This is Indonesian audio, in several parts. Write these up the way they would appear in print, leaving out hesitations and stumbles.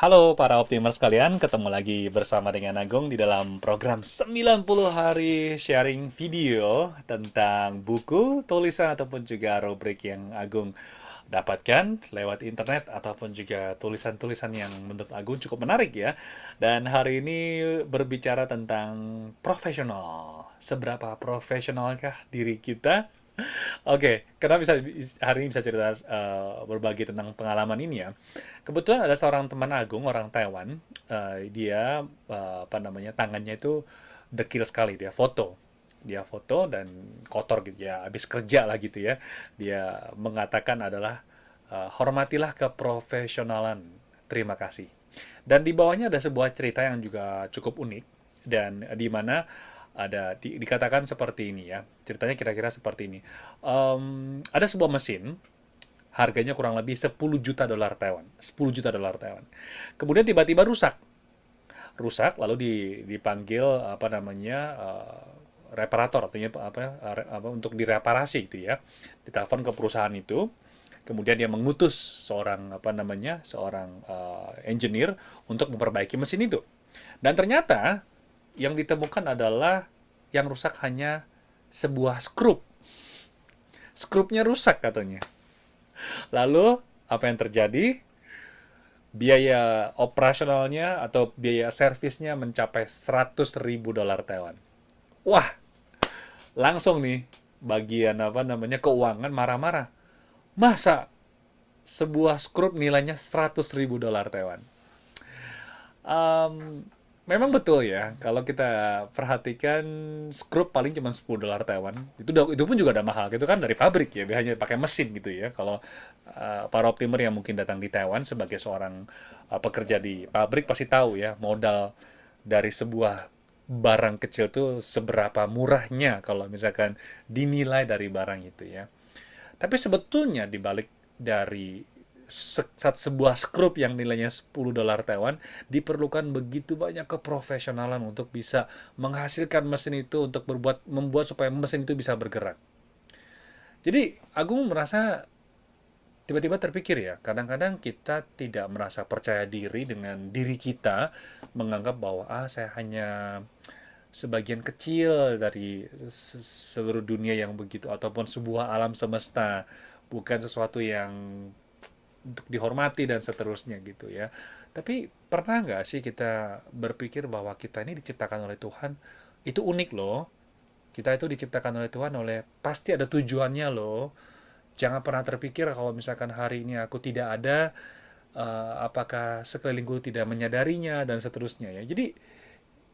Halo para optimer sekalian, ketemu lagi bersama dengan Agung di dalam program 90 hari sharing video tentang buku, tulisan ataupun juga rubrik yang Agung dapatkan lewat internet ataupun juga tulisan-tulisan yang menurut Agung cukup menarik ya. Dan hari ini berbicara tentang profesional. Seberapa profesionalkah diri kita? Oke, kenapa bisa hari ini bisa cerita berbagi tentang pengalaman ini ya? Kebetulan ada seorang teman Agung, orang Taiwan. Dia apa namanya tangannya itu dekil sekali, dia foto dan kotor gitu ya, habis kerja lah gitu ya. Dia mengatakan adalah hormatilah keprofesionalan, terima kasih. Dan di bawahnya ada sebuah cerita yang juga cukup unik dan di mana dikatakan seperti ini ya. Ceritanya kira-kira seperti ini. Ada sebuah mesin harganya kurang lebih 10 juta dolar Taiwan. 10 juta dolar Taiwan. Kemudian tiba-tiba rusak. Rusak lalu dipanggil apa namanya reparator artinya apa untuk direparasi gitu ya. Ditelepon ke perusahaan itu. Kemudian dia mengutus seorang apa namanya seorang engineer untuk memperbaiki mesin itu. Dan ternyata yang ditemukan adalah yang rusak hanya sebuah skrup. Skrupnya rusak katanya. Lalu apa yang terjadi? Biaya operasionalnya atau biaya servisnya mencapai 100.000 dolar Taiwan. Wah, langsung nih bagian apa namanya keuangan marah-marah. Masa sebuah skrup nilainya 100.000 dolar Taiwan? Um, Memang betul ya, kalau kita perhatikan skrup paling cuma 10 dolar Taiwan. Itu pun juga udah mahal, gitu kan dari pabrik ya, hanya pakai mesin gitu ya. Kalau para optimer yang mungkin datang di Taiwan sebagai seorang pekerja di pabrik pasti tahu ya, modal dari sebuah barang kecil tuh seberapa murahnya kalau misalkan dinilai dari barang itu ya. Tapi sebetulnya di balik dari sebuah skrup yang nilainya 10 dolar Taiwan diperlukan begitu banyak keprofesionalan untuk bisa menghasilkan mesin itu untuk membuat supaya mesin itu bisa bergerak. Jadi Agung merasa tiba-tiba terpikir ya, kadang-kadang kita tidak merasa percaya diri dengan diri kita, menganggap bahwa saya hanya sebagian kecil dari seluruh dunia yang begitu ataupun sebuah alam semesta, bukan sesuatu yang untuk dihormati dan seterusnya gitu ya. Tapi pernah nggak sih kita berpikir bahwa kita ini diciptakan oleh Tuhan itu unik loh. Kita itu diciptakan oleh Tuhan oleh pasti ada tujuannya loh. Jangan pernah terpikir kalau misalkan hari ini aku tidak ada, apakah sekelilingku tidak menyadarinya dan seterusnya ya. Jadi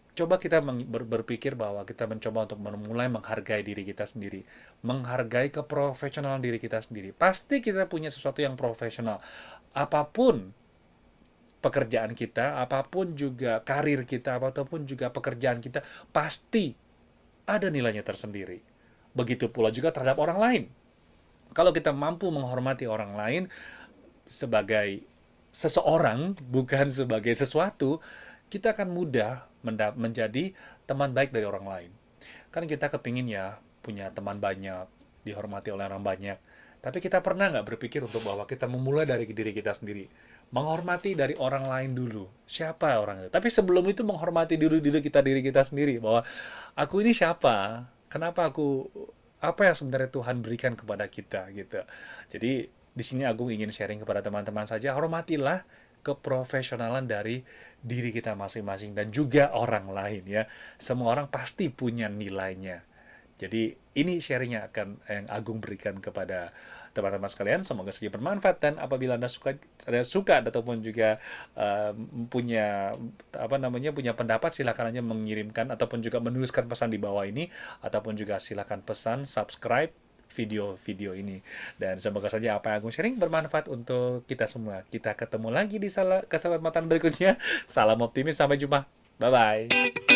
coba kita berpikir bahwa kita mencoba untuk mulai menghargai diri kita sendiri, menghargai keprofesionalan diri kita sendiri. Pasti kita punya sesuatu yang profesional. Apapun pekerjaan kita, apapun juga karir kita, apapun juga pekerjaan kita, pasti ada nilainya tersendiri. Begitu pula juga terhadap orang lain. Kalau kita mampu menghormati orang lain sebagai seseorang, bukan sebagai sesuatu, kita akan mudah menjadi teman baik dari orang lain. Kan kita kepingin ya punya teman banyak, dihormati oleh orang banyak. Tapi kita pernah nggak berpikir untuk bahwa kita memulai dari diri kita sendiri. Menghormati dari orang lain dulu. Siapa orang itu? Tapi sebelum itu menghormati diri kita sendiri. Bahwa aku ini siapa? Kenapa aku, apa yang sebenarnya Tuhan berikan kepada kita gitu. Jadi di sini aku ingin sharing kepada teman-teman saja, hormatilah keprofesionalan dari diri kita masing-masing dan juga orang lain ya. Semua orang pasti punya nilainya. Jadi ini sharingnya akan yang Agung berikan kepada teman-teman sekalian. Semoga saja bermanfaat dan apabila Anda suka ataupun juga punya apa namanya punya pendapat silakan aja mengirimkan ataupun juga menuliskan pesan di bawah ini ataupun juga silakan pesan subscribe video-video ini. Dan semoga saja apa yang aku sharing bermanfaat untuk kita semua. Kita ketemu lagi di kesempatan berikutnya. Salam optimis, sampai jumpa. Bye-bye.